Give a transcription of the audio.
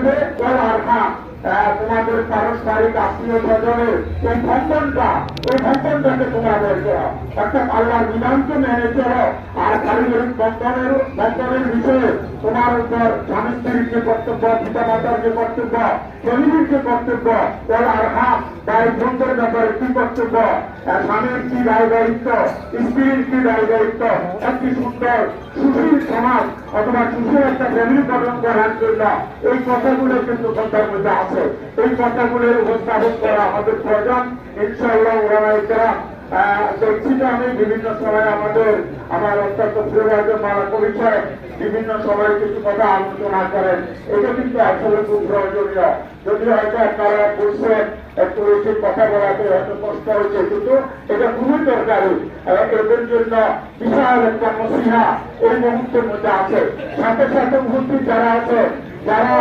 যে আর তোমাদের পারস্পরিক আত্মীয় স্বজনের এই বন্ধনটাকে তোমরা বের করো, অর্থাৎ আল্লাহর বিধানকে মেনে চলো। আর পারিবারিক বন্ধনের বিষয়ে তোমার উপর স্বামী স্ত্রীর যে কর্তব্য, পিতা মাতার যে কর্তব্য, ফ্যামিলির যে কর্তব্য, আর ভাই বোনদের ব্যাপারে কি কর্তব্য, স্বামীর কি দায় দায়িত্ব, স্ত্রীর কি দায় দায়িত্ব, একটি সুন্দর সুশীল সমাজ অথবা সুশীল একটা ফ্যামিলি গঠন করার জন্য এই কথাগুলো কিন্তু সন্ধ্যার মধ্যে আছে। এই কথাগুলোর উপস্থাপন করা আমাদের প্রয়োজন। ইনশাআল্লাহ ওলামায়ে কেরাম দেখছি তো আমি বিভিন্ন সময় আমার অত্যন্ত প্রিয় একজন মালাকুল সাহেব বিভিন্ন সময় কিছু কথা আলোচনা করেন। এটা কিন্তু আসলে খুব প্রয়োজনীয়। যদি হয়তো আপনারা বলছেন একটু বেশি কথা বলাতে হয়তো কষ্ট হয়েছে, কিন্তু এটা খুবই দরকারি। এদের জন্য বিশাল একটা নসিহা এই মুহূর্তের মধ্যে আছে। সাথে সাথে উপস্থিত যারা আছে, যারা